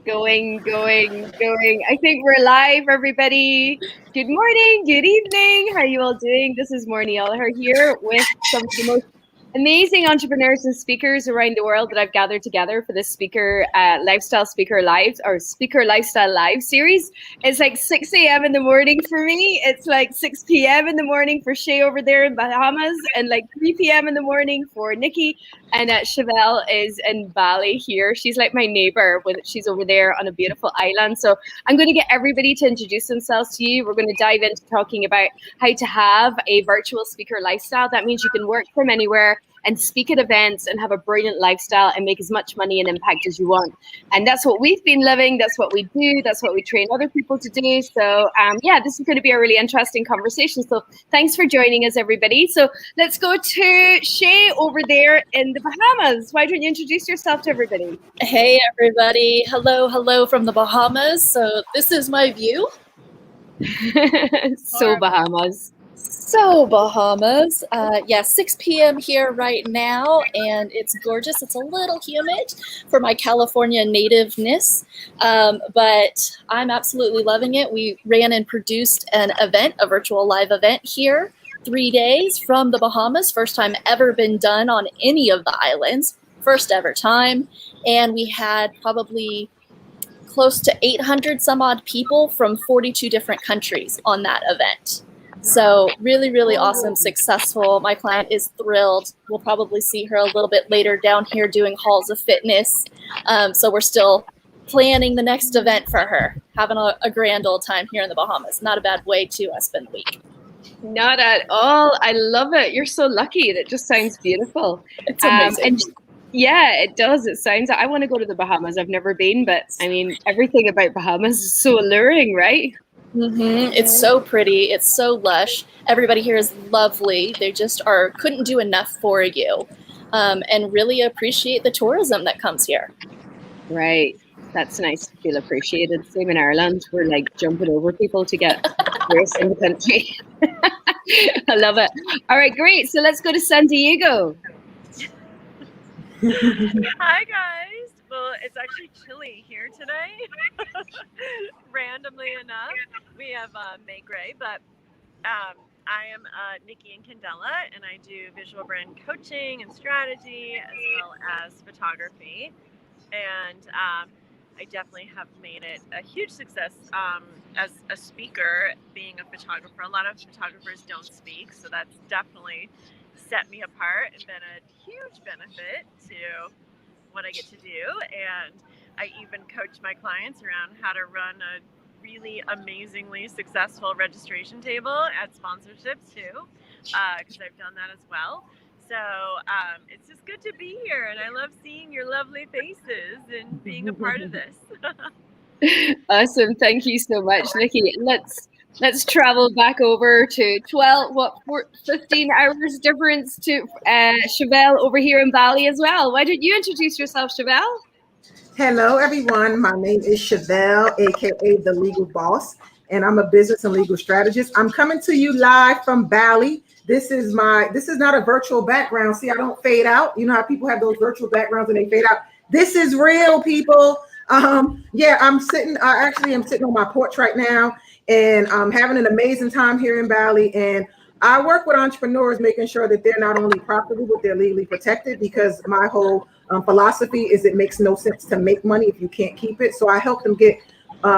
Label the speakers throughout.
Speaker 1: Going. I think we're live, everybody. Good morning, good evening. How are you all doing? This is Morny Oliver here with some of the most amazing entrepreneurs and speakers around the world that I've gathered together for this Lifestyle Speaker Live or Speaker Lifestyle Live series. It's like 6 a.m. in the morning for me. It's like 6 p.m. in the morning for Shay over there in Bahamas, and like 3 p.m. in the morning for Nikki. And Chevelle is in Bali here. She's like my neighbor. She's over there on a beautiful island. So I'm going to get everybody to introduce themselves to you. We're going to dive into talking about how to have a virtual speaker lifestyle. That means you can work from anywhere and speak at events and have a brilliant lifestyle and make as much money and impact as you want. And that's what we've been living. That's what we do. That's what we train other people to do. So this is going to be a really interesting conversation. So thanks for joining us, everybody. So let's go to Shay over there in the Bahamas. Why don't you introduce yourself to everybody?
Speaker 2: Hey, everybody. Hello from the Bahamas. So this is my view.
Speaker 1: Bahamas.
Speaker 2: So Bahamas. 6 p.m. here right now, and it's gorgeous. It's a little humid for my California nativeness, but I'm absolutely loving it. We ran and produced an event, a virtual live event here, 3 days from the Bahamas. First time ever been done on any of the islands. First ever time. And we had probably close to 800 some odd people from 42 different countries on that event. So really, really awesome, successful. My client is thrilled. We'll probably see her a little bit later down here doing Halls of Fitness. So we're still planning the next event for her, having a grand old time here in the Bahamas. Not a bad way to spend the week.
Speaker 1: Not at all. I love it. You're so lucky. It just sounds beautiful.
Speaker 2: It's amazing.
Speaker 1: Yeah, it does. It sounds, I want to go to the Bahamas. I've never been, but I mean, everything about Bahamas is so alluring, right?
Speaker 2: Mm-hmm. It's so pretty. It's so lush. Everybody here is lovely. They just couldn't do enough for you, and really appreciate the tourism that comes here.
Speaker 1: Right. That's nice to feel appreciated. Same in Ireland. We're like jumping over people to get race in the country. I love it. All right, great. So let's go to San Diego.
Speaker 3: Hi guys. Well, it's actually chilly here today. Randomly enough, we have May Gray, but I am Nikki and Candela, and I do visual brand coaching and strategy as well as photography. And I definitely have made it a huge success as a speaker, being a photographer. A lot of photographers don't speak, so that's definitely set me apart and been a huge benefit to what I get to do. And I even coach my clients around how to run a really amazingly successful registration table at sponsorships too, because I've done that as well. So it's just good to be here, and I love seeing your lovely faces and being a part of this.
Speaker 1: Awesome. Thank you so much, Nikki. Let's travel back over to 15 hours difference to Chevelle over here in Bali as well. Why don't you introduce yourself, Chevelle?
Speaker 4: Hello, everyone. My name is Chevelle, aka the Legal Boss, and I'm a business and legal strategist. I'm coming to you live from Bali. This is not a virtual background. See, I don't fade out. You know how people have those virtual backgrounds and they fade out. This is real, people. I'm sitting on my porch right now, and I'm having an amazing time here in Bali. And I work with entrepreneurs, making sure that they're not only profitable, but they're legally protected, because my whole philosophy is it makes no sense to make money if you can't keep it. So I help them get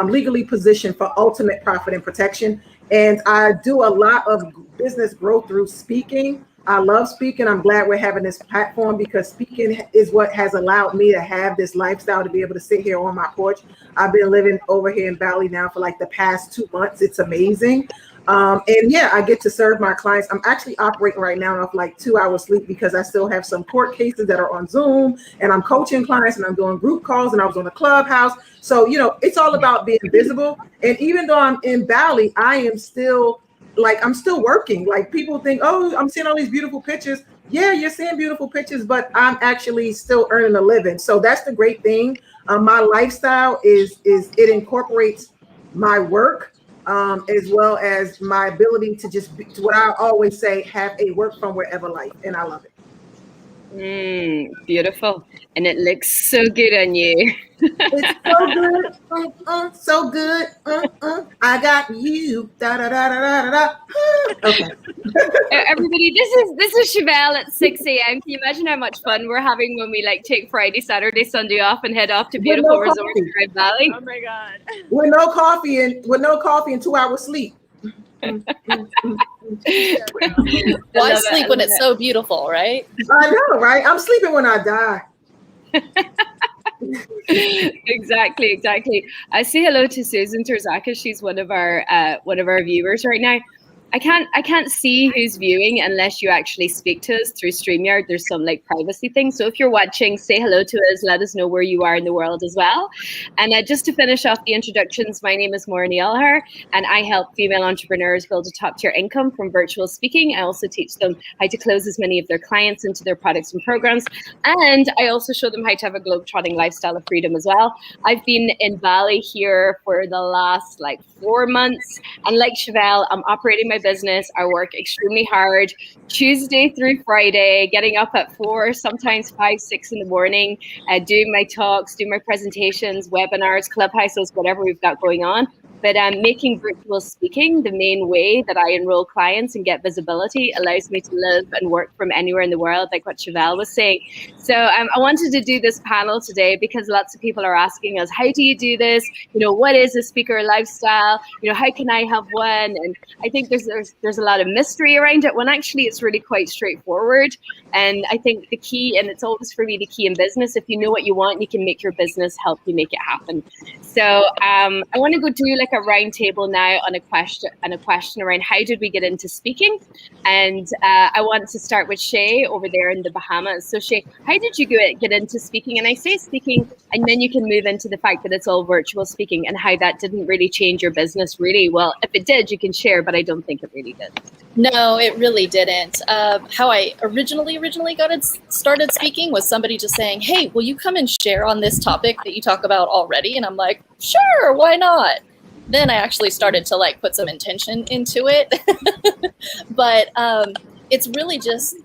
Speaker 4: legally positioned for ultimate profit and protection. And I do a lot of business growth through speaking. I love speaking. I'm glad we're having this platform, because speaking is what has allowed me to have this lifestyle, to be able to sit here on my porch. I've been living over here in Bali now for like the past 2 months. It's amazing. I get to serve my clients. I'm actually operating right now off like 2 hours sleep, because I still have some court cases that are on Zoom, and I'm coaching clients, and I'm doing group calls, and I was on a Clubhouse. So, it's all about being visible. And even though I'm in Bali, I'm still working. Like, people think, oh, I'm seeing all these beautiful pictures. Yeah, you're seeing beautiful pictures, but I'm actually still earning a living. So that's the great thing. My lifestyle is it incorporates my work, as well as my ability to just be, what I always say, have a work from wherever life, and I love it.
Speaker 1: Beautiful. And it looks so good on you.
Speaker 4: It's so good, so good. I got you. Da da da da da da. Okay.
Speaker 1: Everybody, this is Chevelle at 6 a.m. Can you imagine how much fun we're having when we like take Friday, Saturday, Sunday off and head off to
Speaker 4: With
Speaker 1: beautiful
Speaker 4: no
Speaker 1: resorts
Speaker 4: coffee.
Speaker 1: around Bali?
Speaker 3: Oh my God.
Speaker 4: With no coffee and 2 hours sleep.
Speaker 2: Why
Speaker 1: love it.
Speaker 2: sleep when it's so beautiful, right?
Speaker 4: I know, right? I'm sleeping when I die.
Speaker 1: Exactly. I say hello to Susan Terzaka. She's one of our viewers right now. I can't see who's viewing unless you actually speak to us through StreamYard. There's some like privacy things. So if you're watching, say hello to us. Let us know where you are in the world as well. And just to finish off the introductions, my name is Maureen Elher, and I help female entrepreneurs build a top-tier income from virtual speaking. I also teach them how to close as many of their clients into their products and programs. And I also show them how to have a globe-trotting lifestyle of freedom as well. I've been in Bali here for the last like 4 months. And like Chevelle, I'm operating my business. I work extremely hard Tuesday through Friday, getting up at 4, sometimes 5, 6 in the morning, doing my talks, doing my presentations, webinars, clubhouses, whatever we've got going on. But making virtual speaking the main way that I enroll clients and get visibility allows me to live and work from anywhere in the world, like what Chevelle was saying. So I wanted to do this panel today because lots of people are asking us, how do you do this? What is a speaker lifestyle? How can I have one? And I think there's a lot of mystery around it when actually it's really quite straightforward. And I think the key, and it's always for me the key in business, if you know what you want, you can make your business help you make it happen. So I want to go do like a round table now on a question around how did we get into speaking? And I want to start with Shay over there in the Bahamas. So Shay, how did you get into speaking? And I say speaking, and then you can move into the fact that it's all virtual speaking and how that didn't really change your business really. Well, if it did, you can share, but I don't think it really did.
Speaker 2: No, it really didn't. How I originally started speaking was somebody just saying, hey, will you come and share on this topic that you talk about already? And I'm like, sure, why not? Then I actually started to like put some intention into it. But it's really just,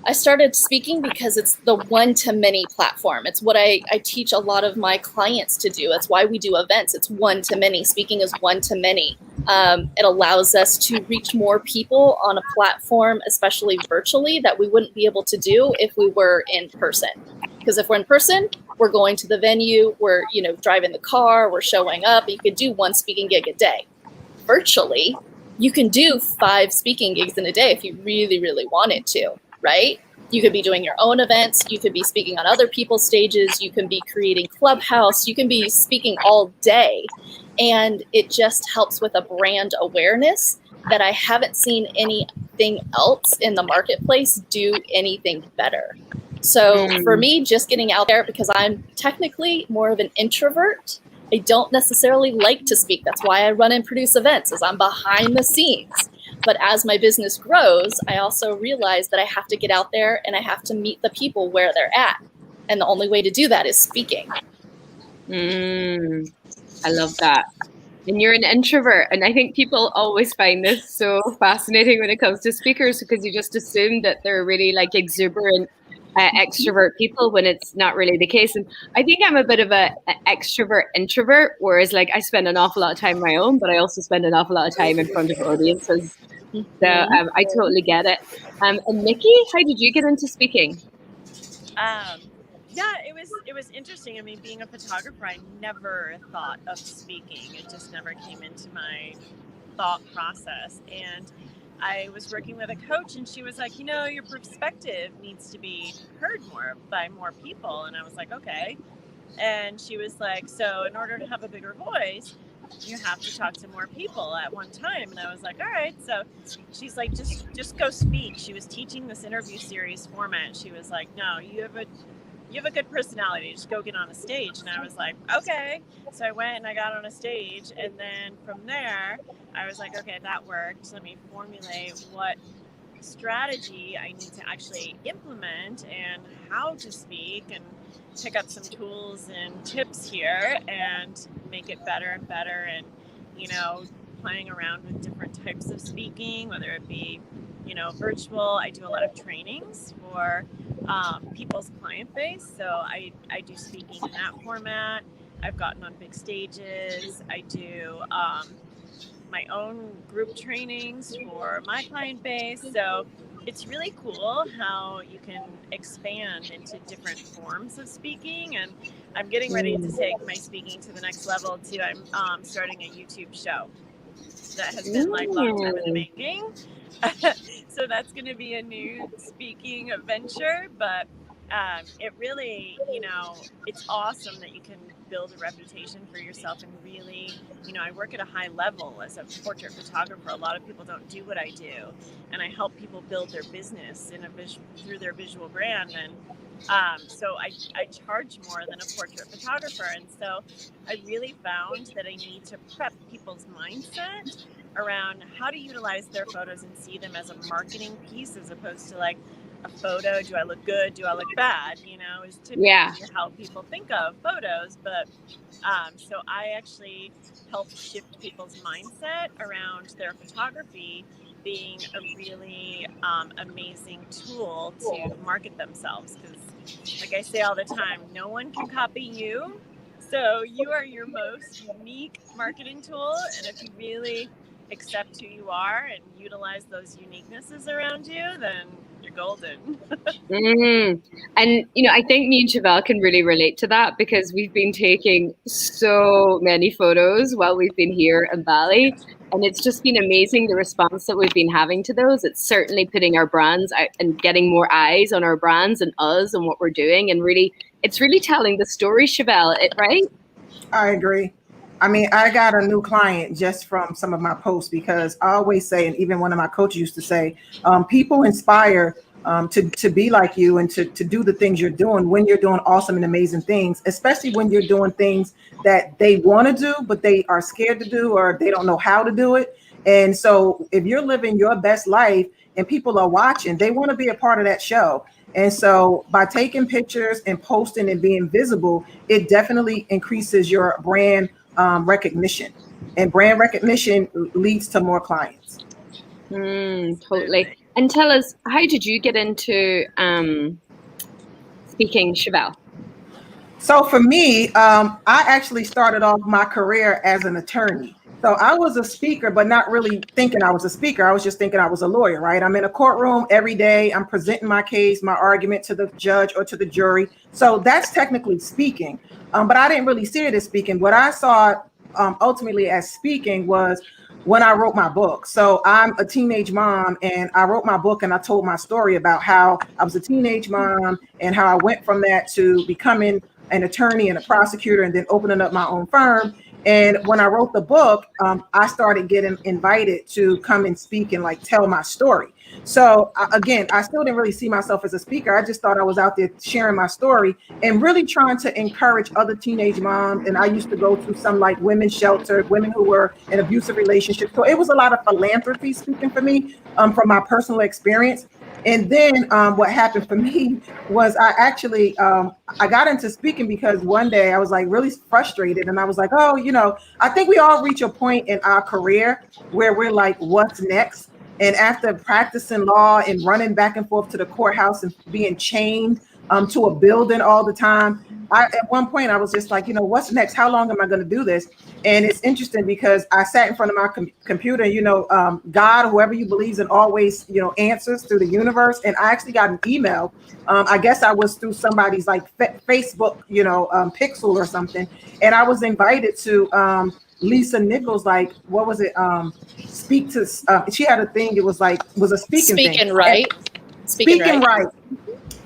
Speaker 2: I started speaking because it's the one-to-many platform. It's what I teach a lot of my clients to do. That's why we do events. It's one-to-many. Speaking is one-to-many. It allows us to reach more people on a platform, especially virtually, that we wouldn't be able to do if we were in person. Because if we're in person, we're going to the venue, we're driving the car, we're showing up. You could do one speaking gig a day. Virtually, you can do 5 speaking gigs in a day if you really, really wanted to. Right? You could be doing your own events. You could be speaking on other people's stages. You can be creating Clubhouse. You can be speaking all day. And it just helps with a brand awareness that I haven't seen anything else in the marketplace do anything better. So for me, just getting out there, because I'm technically more of an introvert, I don't necessarily like to speak. That's why I run and produce events, is I'm behind the scenes. But as my business grows, I also realize that I have to get out there and I have to meet the people where they're at. And the only way to do that is speaking.
Speaker 1: I love that. And you're an introvert. And I think people always find this so fascinating when it comes to speakers, because you just assume that they're really like exuberant extrovert people when it's not really the case. And I think I'm a bit of an extrovert introvert, whereas like I spend an awful lot of time on my own, but I also spend an awful lot of time in front of audiences. So I totally get it. And Nikki, how did you get into speaking?
Speaker 3: Yeah, it was interesting. I mean, being a photographer, I never thought of speaking. It just never came into my thought process. And I was working with a coach, and she was like, your perspective needs to be heard more by more people. And I was like, okay. And she was like, so in order to have a bigger voice, you have to talk to more people at one time. And I was like, all right. So she's like, just go speak. She was teaching this interview series format. She was like, no, you have a good personality. Just go get on a stage. And I was like, okay. So I went and I got on a stage. And then from there, I was like, okay, that worked. Let me formulate what strategy I need to actually implement and how to speak, and pick up some tools and tips here and make it better and better. And, playing around with different types of speaking, whether it be virtual. I do a lot of trainings for people's client base. So I do speaking in that format. I've gotten on big stages. I do my own group trainings for my client base. So it's really cool how you can expand into different forms of speaking. And I'm getting ready to take my speaking to the next level too. I'm starting a YouTube show that has been like long time in the making. So that's going to be a new speaking venture, but it really, it's awesome that you can build a reputation for yourself and really, I work at a high level as a portrait photographer. A lot of people don't do what I do, and I help people build their business through their visual brand. And so I charge more than a portrait photographer. And so I really found that I need to prep people's mindset around how to utilize their photos and see them as a marketing piece as opposed to like a photo. Do I look good? Do I look bad? Is typically how people think of photos. But so I actually help shift people's mindset around their photography being a really amazing tool to market themselves. Because like I say all the time, no one can copy you. So you are your most unique marketing tool. And if you really accept who you are and utilize those uniquenesses around you, then you're golden.
Speaker 1: And I think me and Chevelle can really relate to that because we've been taking so many photos while we've been here in Bali, and it's just been amazing the response that we've been having to those. It's certainly putting our brands out and getting more eyes on our brands and us and what we're doing, and it's really telling the story, Chevelle, right?
Speaker 4: I agree. I mean, I got a new client just from some of my posts because I always say, and even one of my coaches used to say, people inspire to be like you and to do the things you're doing when you're doing awesome and amazing things, especially when you're doing things that they want to do, but they are scared to do or they don't know how to do it. And so if you're living your best life and people are watching, they want to be a part of that show. And so by taking pictures and posting and being visible, it definitely increases your brand recognition, and brand recognition leads to more clients.
Speaker 1: Totally. And tell us, how did you get into speaking, Chevelle?
Speaker 4: So for me, I actually started off my career as an attorney. So I was a speaker, but not really thinking I was a speaker. I was just thinking I was a lawyer, right? I'm in a courtroom every day. I'm presenting my case, my argument to the judge or to the jury. So that's technically speaking. But I didn't really see it as speaking. What I saw ultimately as speaking was when I wrote my book. So I'm a teenage mom, and I wrote my book and I told my story about how I was a teenage mom and how I went from that to becoming an attorney and a prosecutor and then opening up my own firm. And when I wrote the book, I started getting invited to come and speak and like tell my story. So again, I still didn't really see myself as a speaker. I just thought I was out there sharing my story and really trying to encourage other teenage moms. And I used to go to some like women's shelter, women who were in abusive relationships. So it was a lot of philanthropy speaking for me from my personal experience. And then what happened for me was I actually, I got into speaking because one day I was like really frustrated and I was like, oh, I think we all reach a point in our career where we're like, what's next? And after practicing law and running back and forth to the courthouse and being chained to a building all the time, at one point I was just like, what's next? How long am I going to do this? And it's interesting because I sat in front of my computer, God, whoever you believe in, always, answers through the universe. And I actually got an email. I guess I was through somebody's like Facebook, pixel or something. And I was invited to Lisa Nichols, like, what was it? Speak to, she had a thing. It was a speaking thing.
Speaker 2: Right.
Speaker 4: Speaking right.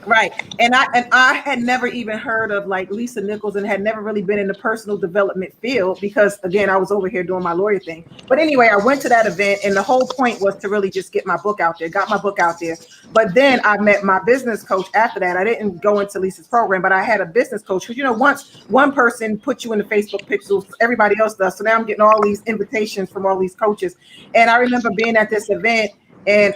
Speaker 4: Right. And I had never even heard of like Lisa Nichols and had never really been in the personal development field because, again, I was over here doing my lawyer thing. But anyway, I went to that event and the whole point was to really just get my book out there, got my book out there. But then I met my business coach after that. I didn't go into Lisa's program, but I had a business coach who, once one person puts you in the Facebook pixels, everybody else does. So now I'm getting all these invitations from all these coaches. And I remember being at this event and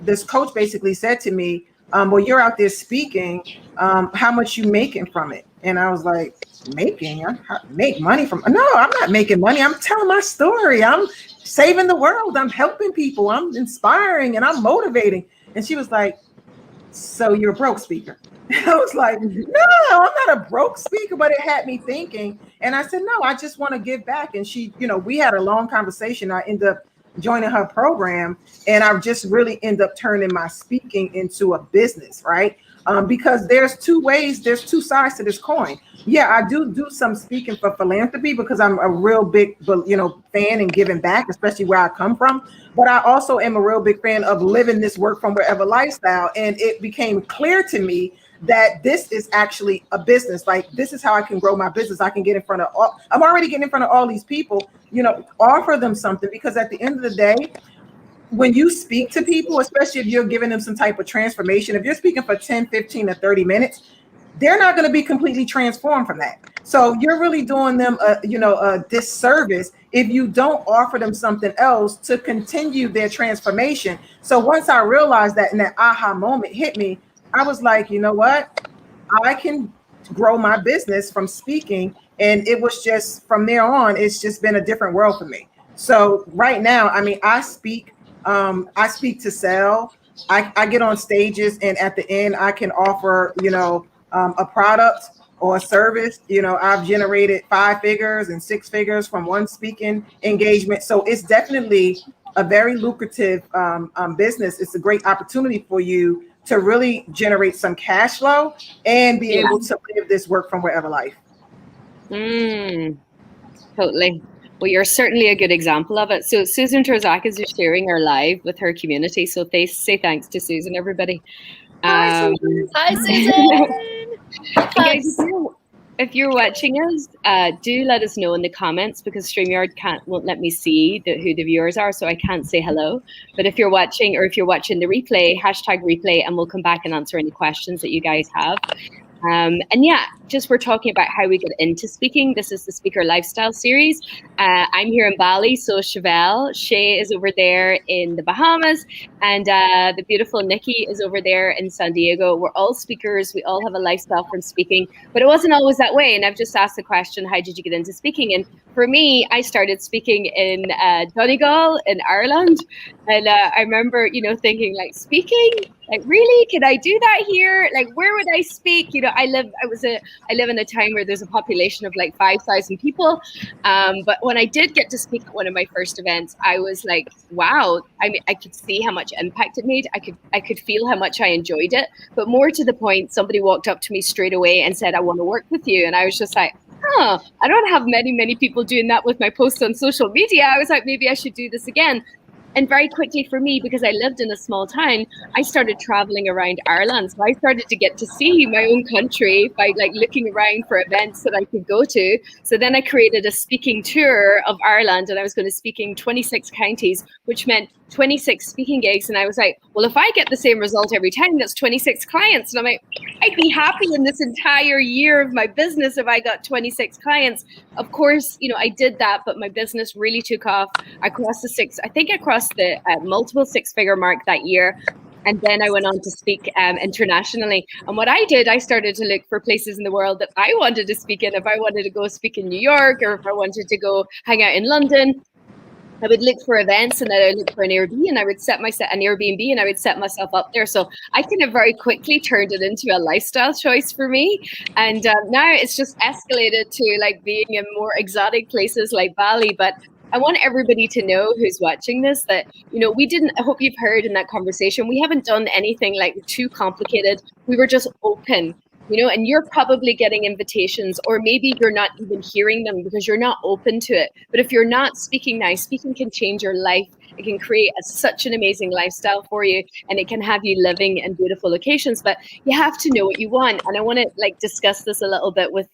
Speaker 4: this coach basically said to me, well, you're out there speaking. How much you making from it? And I was like, I make money from, no, I'm not making money. I'm telling my story. I'm saving the world. I'm helping people. I'm inspiring and I'm motivating. And she was like, so you're a broke speaker. I was like, no, I'm not a broke speaker, but it had me thinking. And I said, no, I just want to give back. And she, we had a long conversation. I ended up joining her program, and I just really end up turning my speaking into a business, right? Because there's two sides to this coin. Yeah, I do some speaking for philanthropy because I'm a real big, fan and giving back, especially where I come from. But I also am a real big fan of living this work from wherever lifestyle. And it became clear to me that this is actually a business. Like, this is how I can grow my business. I can get in front of I'm already getting in front of all these people, offer them something, because at the end of the day, when you speak to people, especially if you're giving them some type of transformation, if you're speaking for 10, 15 to 30 minutes, they're not going to be completely transformed from that. So you're really doing them a disservice if you don't offer them something else to continue their transformation. So once I realized that, and that aha moment hit me, I was like, you know what? I can grow my business from speaking. And it was just, from there on, it's just been a different world for me. So right now, I mean, I speak to sell. I get on stages, and at the end, I can offer, a product or a service. I've generated 5 figures and 6 figures from one speaking engagement. So it's definitely a very lucrative business. It's a great opportunity for you to really generate some cash flow and be able to live this work from wherever life.
Speaker 1: Totally. Well, you're certainly a good example of it. So Susan Terzakis is sharing her live with her community. So they say thanks to Susan, everybody.
Speaker 2: Hi, Susan.
Speaker 1: Guys, if you're watching us, do let us know in the comments, because StreamYard won't let me see who the viewers are, so I can't say hello. But if you're watching, or if you're watching the replay, #replay, and we'll come back and answer any questions that you guys have. And yeah, just we're talking about how we get into speaking. This is the Speaker Lifestyle series. I'm here in Bali, so Chevelle, Shay is over there in the Bahamas, and the beautiful Nikki is over there in San Diego. We're all speakers. We all have a lifestyle from speaking, but it wasn't always that way. And I've just asked the question, how did you get into speaking? And for me, I started speaking in Donegal in Ireland. And I remember, thinking, like, speaking? Like, really? Can I do that here? Like, where would I speak? I live in a time where there's a population of like 5,000 people. But when I did get to speak at one of my first events, I was like, wow. I mean, I could see how much impact it made. I could feel how much I enjoyed it. But more to the point, somebody walked up to me straight away and said, I want to work with you. And I was just like, I don't have many people doing that with my posts on social media. I was like, maybe I should do this again. And very quickly for me, because I lived in a small town, I started traveling around Ireland. So I started to get to see my own country by like looking around for events that I could go to. So then I created a speaking tour of Ireland, and I was going to speak in 26 counties, which meant 26 speaking gigs. And I was like, well, if I get the same result every time, that's 26 clients. And I'm like, I'd be happy in this entire year of my business if I got 26 clients. Of course, I did that, but my business really took off. I crossed the multiple 6-figure mark that year. And then I went on to speak internationally. And what I did, I started to look for places in the world that I wanted to speak in. If I wanted to go speak in New York, or if I wanted to go hang out in London, I would look for events, and then I would look for an Airbnb, and I would set myself up there. So I kind of very quickly turned it into a lifestyle choice for me. And now it's just escalated to like being in more exotic places like Bali. But I want everybody to know, who's watching this, that, I hope you've heard in that conversation, we haven't done anything like too complicated. We were just open. And you're probably getting invitations, or maybe you're not even hearing them because you're not open to it. But if you're not speaking now, speaking can change your life. It can create such an amazing lifestyle for you, and it can have you living in beautiful locations. But you have to know what you want. And I want to discuss this a little bit with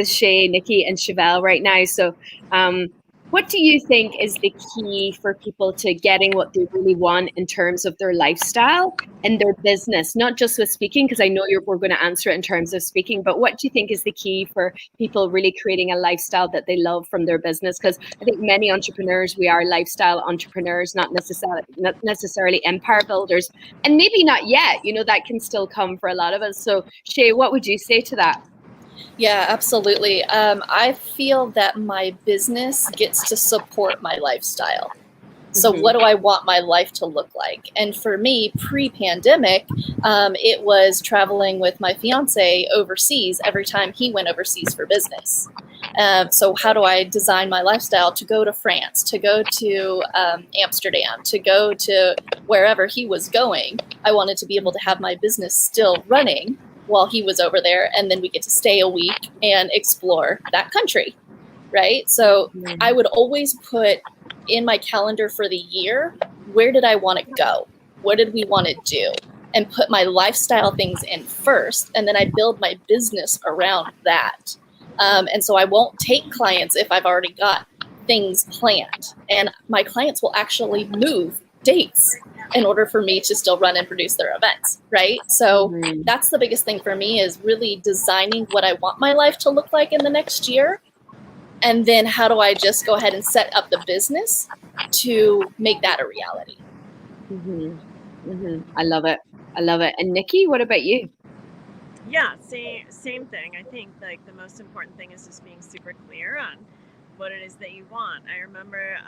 Speaker 1: Shay, Nikki, and Chevelle right now. So what do you think is the key for people to getting what they really want in terms of their lifestyle and their business? Not just with speaking, because I know we're going to answer it in terms of speaking, but what do you think is the key for people really creating a lifestyle that they love from their business? Because I think many entrepreneurs, we are lifestyle entrepreneurs, not necessarily empire builders, and maybe not yet. That can still come for a lot of us. So Shay, what would you say to that?
Speaker 2: Yeah, absolutely. I feel that my business gets to support my lifestyle. So what do I want my life to look like? And for me, pre-pandemic, it was traveling with my fiance overseas every time he went overseas for business. So how do I design my lifestyle to go to France, to go to Amsterdam, to go to wherever he was going? I wanted to be able to have my business still running while he was over there, and then we get to stay a week and explore that country, right? So I would always put in my calendar for the year, where did I want to go? What did we want to do? And put my lifestyle things in first, and then I build my business around that. And so I won't take clients if I've already got things planned. And my clients will actually move dates in order for me to still run and produce their events, right? So that's the biggest thing for me, is really designing what I want my life to look like in the next year. And then how do I just go ahead and set up the business to make that a reality?
Speaker 1: I love it. I love it. And Nikki, what about you?
Speaker 3: Yeah, same thing. I think like the most important thing is just being super clear on what it is that you want. I remember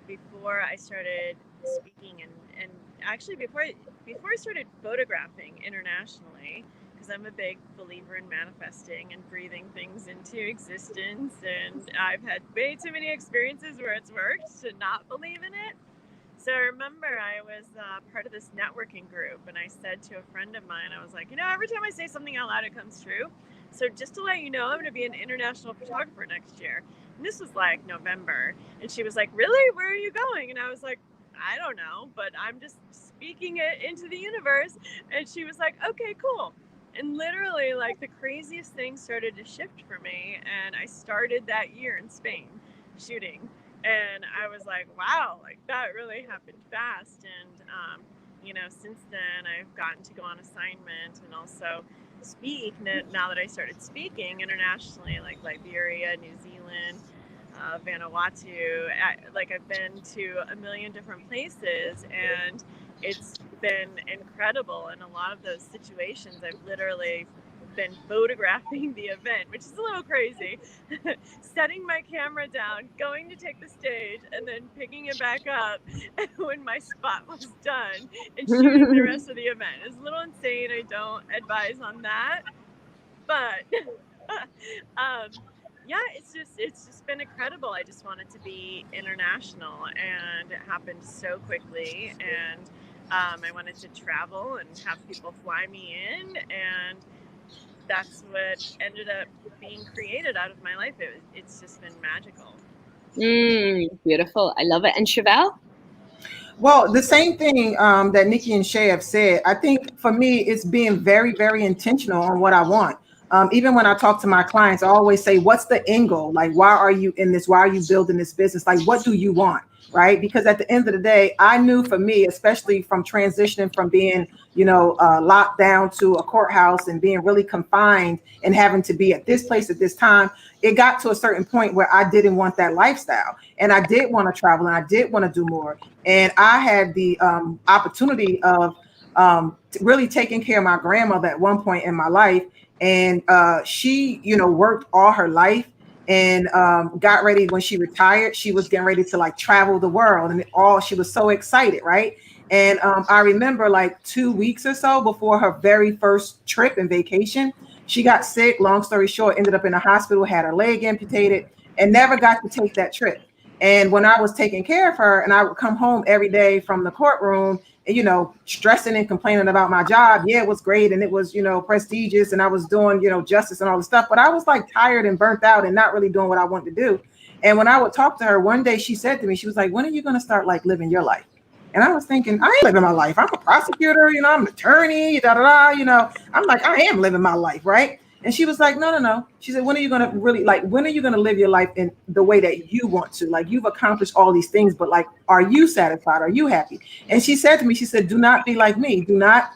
Speaker 3: before I started speaking and actually before I started photographing internationally, because I'm a big believer in manifesting and breathing things into existence, and I've had way too many experiences where it's worked to not believe in it. So I remember I was part of this networking group, and I said to a friend of mine, I was like, every time I say something out loud, it comes true. So just to let you know, I'm going to be an international photographer next year. And this was like November. And she was like, really? Where are you going? And I was like, I don't know, but I'm just speaking it into the universe. And she was like, okay, cool. And literally, like, the craziest things started to shift for me. And I started that year in Spain shooting. And I was like, wow, like that really happened fast. And, since then I've gotten to go on assignment and also speak now that I started speaking internationally, like Liberia, New Zealand, Vanuatu. I've been to a million different places, and it's been incredible. In a lot of those situations, I've literally been photographing the event, which is a little crazy. Setting my camera down, going to take the stage, and then picking it back up when my spot was done and shooting the rest of the event. It's a little insane. I don't advise on that, but yeah, it's just been incredible. I just wanted to be international, and it happened so quickly. And I wanted to travel and have people fly me in, and that's what ended up being created out of my life. It's just been magical.
Speaker 1: Beautiful. I love it. And Chevelle?
Speaker 4: Well, the same thing that Nikki and Shay have said. I think for me, it's being very, very intentional on what I want. Even when I talk to my clients, I always say, what's the end goal? Like, why are you in this? Why are you building this business? Like, what do you want? Right? Because at the end of the day, I knew for me, especially from transitioning from being, locked down to a courthouse and being really confined and having to be at this place at this time, it got to a certain point where I didn't want that lifestyle. And I did want to travel, and I did want to do more. And I had the opportunity of really taking care of my grandmother at one point in my life. And she, worked all her life and got ready. When she retired, she was getting ready to travel the world, and she was so excited, right? And I remember 2 weeks or so before her very first trip and vacation, she got sick. Long story short, ended up in the hospital, had her leg amputated, and never got to take that trip. And when I was taking care of her, and I would come home every day from the courtroom, stressing and complaining about my job. Yeah, it was great, and it was, prestigious, and I was doing, justice and all the stuff. But I was tired and burnt out and not really doing what I wanted to do. And when I would talk to her one day, she said to me, she was like, when are you going to start living your life? And I was thinking, I ain't living my life. I'm a prosecutor, I'm an attorney, I'm like, I am living my life, right? And she was like, no. She said, when are you going to really, when are you going to live your life in the way that you want to? You've accomplished all these things, but are you satisfied? Are you happy? And she said to me, she said, do not be like me. Do not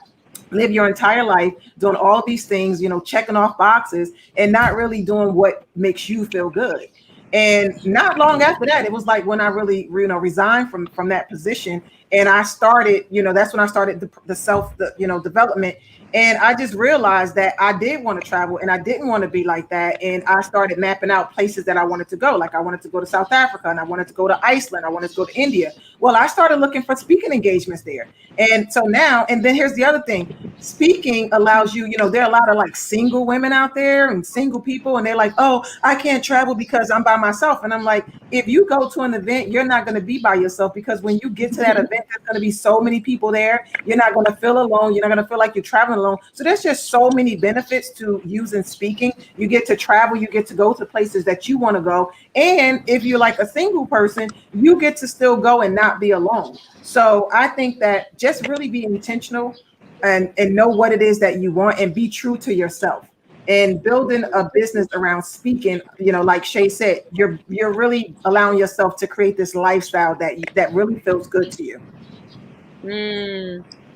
Speaker 4: live your entire life doing all these things, checking off boxes and not really doing what makes you feel good. And not long after that, it was when I really, resigned from that position. And I started, that's when I started the self, development. And I just realized that I did want to travel and I didn't want to be like that. And I started mapping out places that I wanted to go. Like I wanted to go to South Africa and I wanted to go to Iceland. I wanted to go to India. Well, I started looking for speaking engagements there. And so now, and then here's the other thing. Speaking allows you, there are a lot of like single women out there and single people, and they're like, oh, I can't travel because I'm by myself. And I'm like, if you go to an event, you're not going to be by yourself, because when you get to that event, there's going to be so many people there. You're not going to feel alone. You're not going to feel like you're traveling alone. So there's just so many benefits to using speaking. You get to travel, you get to go to places that you want to go. And if you're like a single person, you get to still go and not be alone. So I think that just really be intentional and know what it is that you want and be true to yourself. And building a business around speaking, like Shay said, you're really allowing yourself to create this lifestyle that really feels good to you.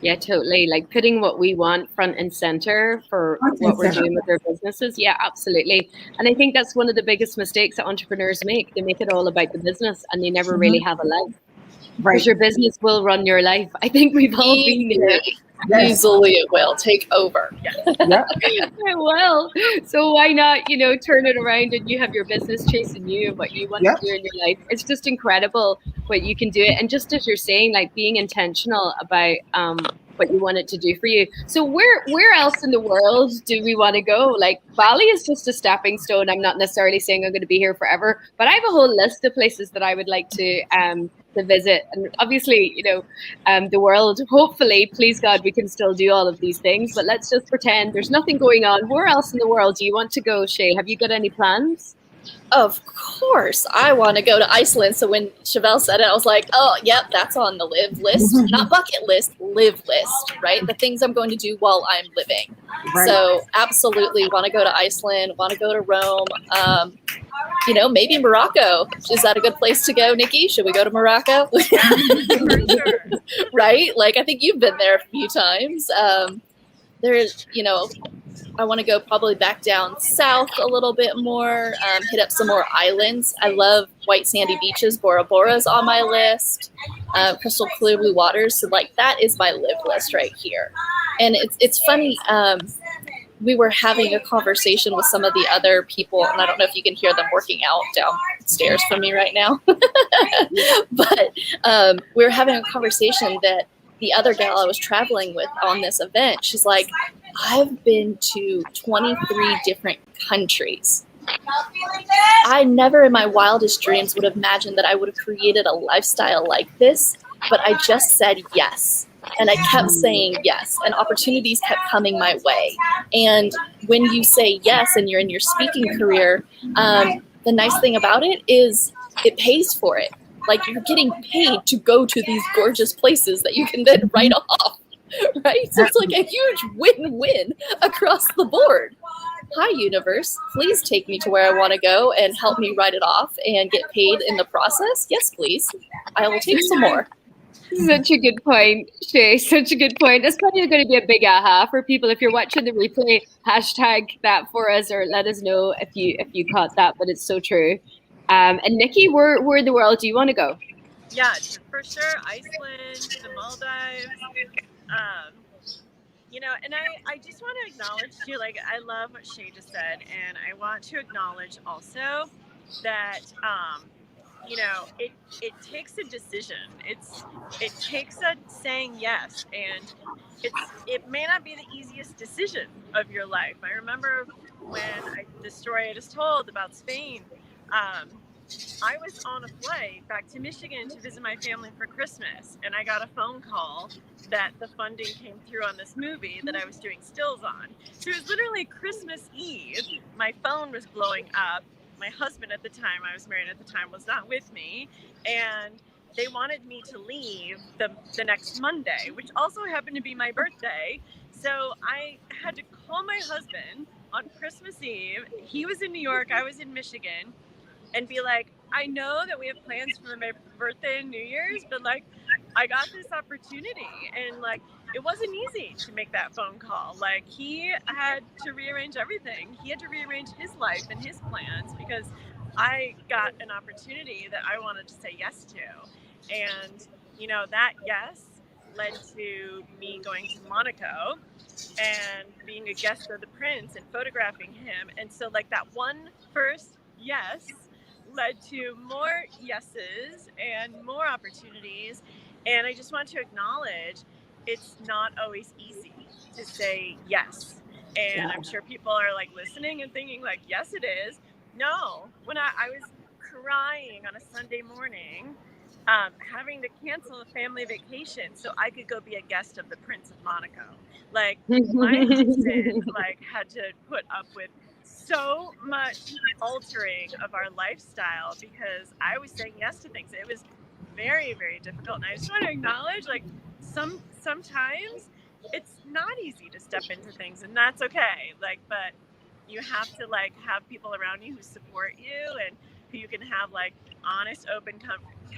Speaker 1: Yeah, totally. Like putting what we want front and center for what we're doing with our businesses. Yeah, absolutely. And I think that's one of the biggest mistakes that entrepreneurs make. They make it all about the business and they never really have a life.
Speaker 4: Right.
Speaker 1: Because your business will run your life. I think we've all been there.
Speaker 2: Yes. Easily it will take over.
Speaker 1: It will. So why not, turn it around and you have your business chasing you and what you want to do in your life. It's just incredible what you can do it. And just as you're saying, like being intentional about what you want it to do for you. So where else in the world do we want to go? Like Bali is just a stepping stone. I'm not necessarily saying I'm going to be here forever, but I have a whole list of places that I would like to visit. And obviously, the world, hopefully, please God, we can still do all of these things, but let's just pretend there's nothing going on. Where else in the world do you want to go, Shay? Have you got any plans?
Speaker 2: Of course, I want to go to Iceland. So when Chevelle said it, I was like, oh, yep, that's on the live list. Not bucket list, live list, right? The things I'm going to do while I'm living. Right. So absolutely want to go to Iceland, want to go to Rome, maybe Morocco. Is that a good place to go, Nikki? Should we go to Morocco? Right? Like, I think you've been there a few times. There's, I want to go probably back down south a little bit more, hit up some more islands. I love white sandy beaches. Bora Bora's on my list. Crystal clear blue waters. So like that is my live list right here. And it's funny. We were having a conversation with some of the other people, and I don't know if you can hear them working out downstairs from me right now. But we were having a conversation that the other gal I was traveling with on this event, she's like, I've been to 23 different countries. I never in my wildest dreams would have imagined that I would have created a lifestyle like this, but I just said yes. And I kept saying yes, and opportunities kept coming my way. And when you say yes and you're in your speaking career, the nice thing about it is it pays for it. Like you're getting paid to go to these gorgeous places that you can then write off, right? So it's like a huge win-win across the board. Hi, universe, please take me to where I want to go and help me write it off and get paid in the process. Yes, please. I will take some more.
Speaker 1: Such a good point, Shay. Such a good point. That's probably going to be a big aha for people. If you're watching the replay, hashtag that for us or let us know if you caught that. But it's so true. And Nikki, where in the world do you want to go?
Speaker 3: Yeah, for sure, Iceland, the Maldives. And I just want to acknowledge too, like I love what Shay just said, and I want to acknowledge also that it takes a decision. It takes a saying yes, and it may not be the easiest decision of your life. I remember when the story I just told about Spain. I was on a flight back to Michigan to visit my family for Christmas, and I got a phone call that the funding came through on this movie that I was doing stills on. So it was literally Christmas Eve. My phone was blowing up. My husband at the time, I was married at the time, was not with me, and they wanted me to leave the next Monday, which also happened to be my birthday. So I had to call my husband on Christmas Eve. He was in New York, I was in Michigan, and be like, I know that we have plans for my birthday and New Year's, but like, I got this opportunity, and like, it wasn't easy to make that phone call. Like, he had to rearrange everything. He had to rearrange his life and his plans because I got an opportunity that I wanted to say yes to. And, that yes led to me going to Monaco and being a guest of the prince and photographing him. And so like that one first yes led to more yeses and more opportunities. And I just want to acknowledge it's not always easy to say yes. And I'm sure people are like listening and thinking like, yes, it is. No, when I was crying on a Sunday morning, having to cancel a family vacation so I could go be a guest of the Prince of Monaco. Like my husband like had to put up with so much altering of our lifestyle because I was saying yes to things. It was very, very difficult. And I just want to acknowledge like sometimes it's not easy to step into things, and that's okay. Like, but you have to like have people around you who support you and who you can have like honest, open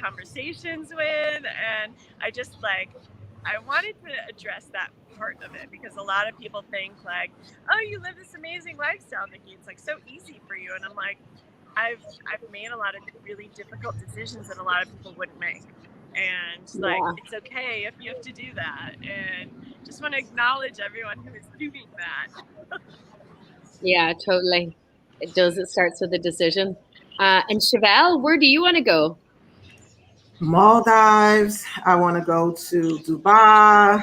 Speaker 3: conversations with. And I just like I wanted to address that part of it because a lot of people think like, oh, you live this amazing lifestyle, Nikki. It's like so easy for you, and I'm like, I've made a lot of really difficult decisions that a lot of people wouldn't make. And like it's okay if you have to do that, and just want to acknowledge everyone who is doing that.
Speaker 1: Yeah, totally. It does. It starts with a decision. And Chevelle, where do you want to go?
Speaker 4: Maldives. I want to go to Dubai.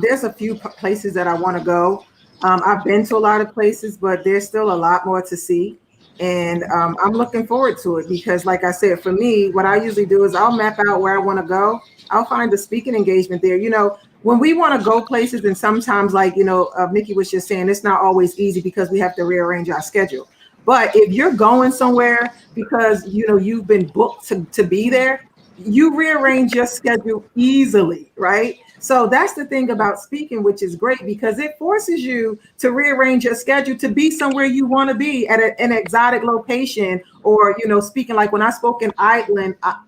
Speaker 4: There's a few places that I want to go. I've been to a lot of places, but there's still a lot more to see. And I'm looking forward to it because, like I said, for me, what I usually do is I'll map out where I want to go. I'll find a speaking engagement there. You know, when we want to go places, and sometimes, like, you know, Nikki was just saying, it's not always easy because we have to rearrange our schedule. But if you're going somewhere because, you know, you've been booked to be there, you rearrange your schedule easily, right? So that's the thing about speaking, which is great because it forces you to rearrange your schedule to be somewhere you want to be at an exotic location, or, you know, speaking like when I spoke in Iceland, I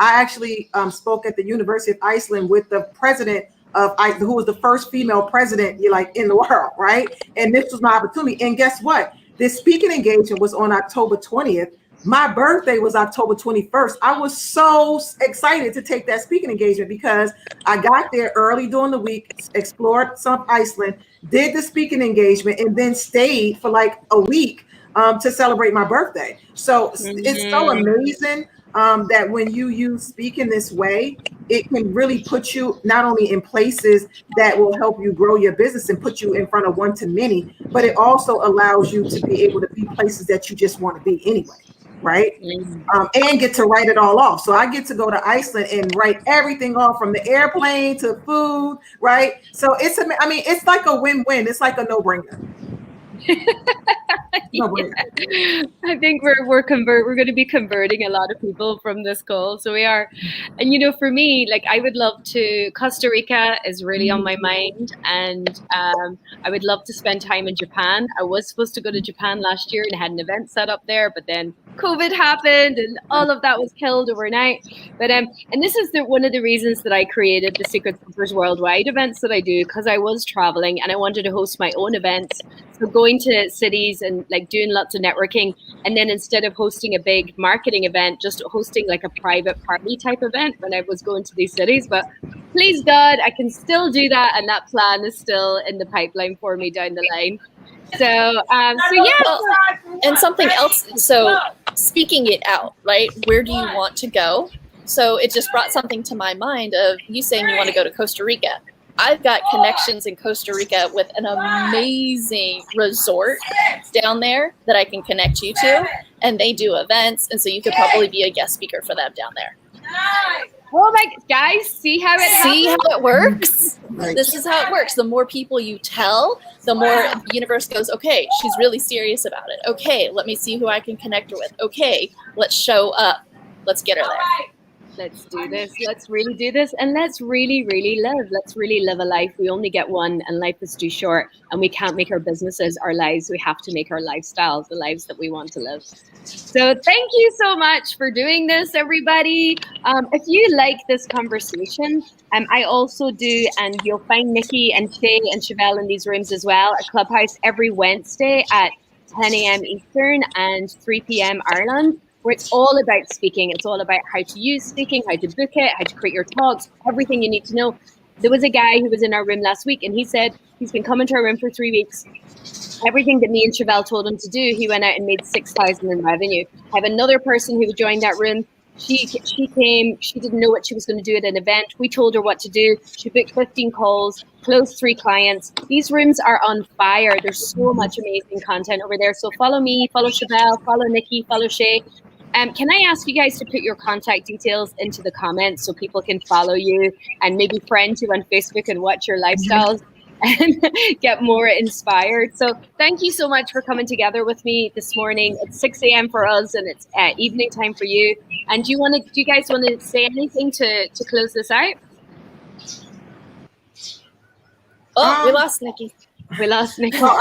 Speaker 4: actually spoke at the University of Iceland with the president of who was the first female president, like, in the world, right? And this was my opportunity. And guess what? This speaking engagement was on October 20th. My birthday was October 21st. I was so excited to take that speaking engagement because I got there early during the week, explored some Iceland, did the speaking engagement, and then stayed for like a week to celebrate my birthday. So it's so amazing that when you use speaking this way, it can really put you not only in places that will help you grow your business and put you in front of one to many, but it also allows you to be able to be places that you just want to be anyway. Right. And get to write it all off. So I get to go to Iceland and write everything off from the airplane to food. Right. So it's like a win-win. It's like a no-brainer.
Speaker 1: I think we're going to be converting a lot of people from this call. So we are. And, you know, for me, like, I would love to, Costa Rica is really on my mind. And I would love to spend time in Japan. I was supposed to go to Japan last year and had an event set up there, but then COVID happened and all of that was killed overnight. But and this is one of the reasons that I created the Secret Simpers Worldwide events that I do, because I was traveling and I wanted to host my own events. So going to cities and like doing lots of networking, and then instead of hosting a big marketing event, just hosting like a private party type event when I was going to these cities. But please God, I can still do that, and that plan is still in the pipeline for me down the line. So yeah.
Speaker 2: Well, and something else. So speaking it out, right? Where do you want to go? So it just brought something to my mind of you saying you want to go to Costa Rica. I've got connections in Costa Rica with an amazing resort down there that I can connect you to, and they do events, and so you could probably be a guest speaker for them down there.
Speaker 1: Oh my guys, see how it
Speaker 2: works? This is how it works. The more people you tell, the more the universe goes, okay, she's really serious about it. Okay, let me see who I can connect her with. Okay, let's show up. Let's get her there.
Speaker 1: Let's do this. Let's really do this. And let's really, really live. Let's really live a life. We only get one, and life is too short. And we can't make our businesses our lives. We have to make our lifestyles the lives that we want to live. So thank you so much for doing this, everybody. If you like this conversation, I also do, and you'll find Nikki and Shay and Chevelle in these rooms as well, at Clubhouse every Wednesday at 10 a.m. Eastern and 3 p.m. Ireland. where it's all about speaking. It's all about how to use speaking, how to book it, how to create your talks, everything you need to know. There was a guy who was in our room last week, and he said he's been coming to our room for 3 weeks. Everything that me and Chevelle told him to do, he went out and made 6,000 in revenue. I have another person who joined that room. She came, she didn't know what she was going to do at an event. We told her what to do. She booked 15 calls, closed 3 clients. These rooms are on fire. There's so much amazing content over there. So follow me, follow Chevelle, follow Nikki, follow Shay. Can I ask you guys to put your contact details into the comments so people can follow you and maybe friend you on Facebook and watch your lifestyles and get more inspired? So thank you so much for coming together with me this morning. It's 6 a.m. for us and it's evening time for you. And do you guys want to say anything to close this out?
Speaker 2: Oh, we lost Nikki.
Speaker 1: We lost Nikki.
Speaker 4: Well,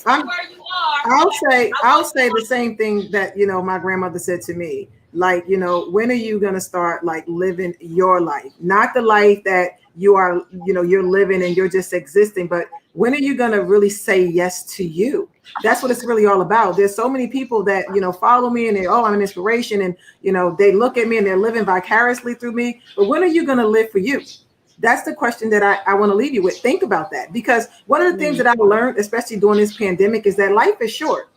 Speaker 4: I'll say the same thing that, my grandmother said to me. Like, when are you going to start like living your life? Not the life that you are, you're living and you're just existing, but when are you going to really say yes to you? That's what it's really all about. There's so many people that, follow me and I'm an inspiration and, they look at me and they're living vicariously through me. But when are you going to live for you? That's the question that I want to leave you with. Think about that, because one of the things that I've learned, especially during this pandemic, is that life is short.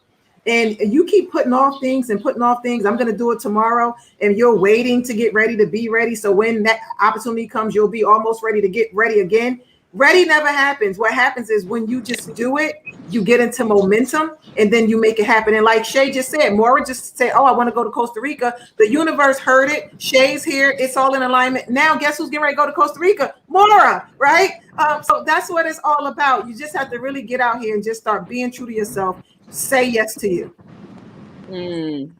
Speaker 4: And you keep putting off things. I'm going to do it tomorrow. And you're waiting to get ready to be ready. So when that opportunity comes, you'll be almost ready to get ready again. Ready never happens. What happens is when you just do it, you get into momentum and then you make it happen. And like Shay just said, Maura just said, oh, I want to go to Costa Rica. The universe heard it. Shay's here. It's all in alignment. Now, guess who's getting ready to go to Costa Rica? Maura, right? So that's what it's all about. You just have to really get out here and just start being true to yourself. Say yes to you.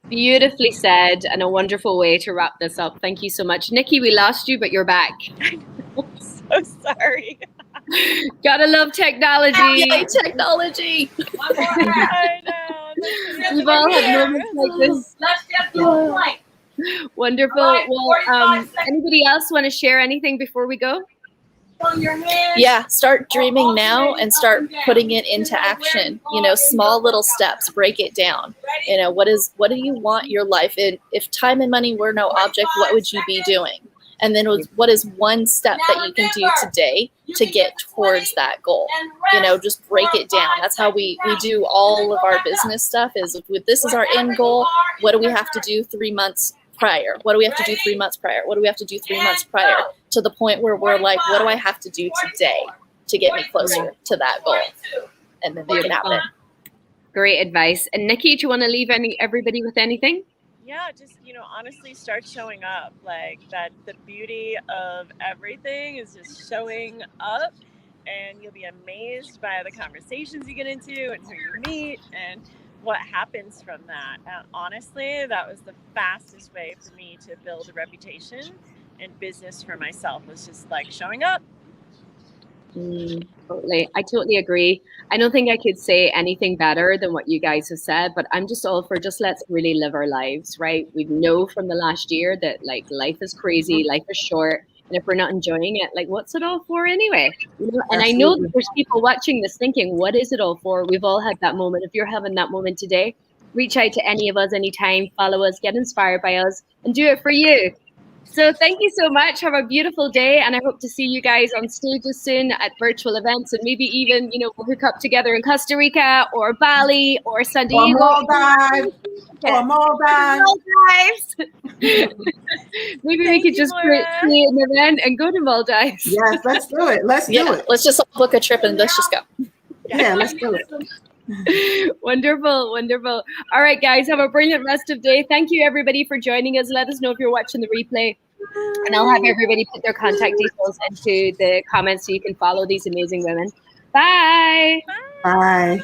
Speaker 1: Beautifully said, and a wonderful way to wrap this up. Thank you so much. Nikki, we lost you, but you're back.
Speaker 3: I'm so sorry.
Speaker 1: Gotta love technology.
Speaker 2: Yay, technology.
Speaker 3: I know.
Speaker 1: We've all had moments like this.
Speaker 5: Let's get to a point.
Speaker 1: Wonderful.
Speaker 5: All right,
Speaker 1: Well,
Speaker 5: 45 seconds.
Speaker 1: anybody else want to share anything before we go?
Speaker 5: On your hands.
Speaker 2: Yeah, start dreaming now and start putting it into action. Small little steps, break it down. What do you want your life in? If time and money were no object, what would you be doing? And then what is one step that you can do today to get towards that goal? Just break it down. That's how we do all of our business stuff is with this is our end goal. What do we have to do 3 months prior? What do we have to do 3 months prior? What do we have to do 3 months prior? To the point where we're like, what do I have to do today to get me closer to that goal? And then make it happen.
Speaker 1: Great advice. And Nikki, do you want to leave everybody with anything?
Speaker 3: Yeah, just, honestly start showing up. Like that, the beauty of everything is just showing up, and you'll be amazed by the conversations you get into and who you meet and what happens from that. Honestly, that was the fastest way for me to build a reputation and business for myself, was just like showing up.
Speaker 1: Totally. I totally agree. I don't think I could say anything better than what you guys have said, but I'm just all for just let's really live our lives, right? We know from the last year that like life is crazy, life is short. And if we're not enjoying it, like what's it all for anyway? And I know that there's people watching this thinking, what is it all for? We've all had that moment. If you're having that moment today, reach out to any of us anytime, follow us, get inspired by us, and do it for you. So thank you so much. Have a beautiful day. And I hope to see you guys on stages soon at virtual events, and maybe even, we'll hook up together in Costa Rica or Bali or San Diego.
Speaker 4: Maldives.
Speaker 1: Maybe we could just create an event and go to Maldives.
Speaker 4: Yes, let's do it. Let's do it.
Speaker 2: Let's just book a trip and let's just go.
Speaker 4: Yeah, let's do it.
Speaker 1: Wonderful. All right, guys, have a brilliant rest of day. Thank you, everybody, for joining us. Let us know if you're watching the replay, and I'll have everybody put their contact details into the comments so you can follow these amazing women. Bye.
Speaker 4: Bye.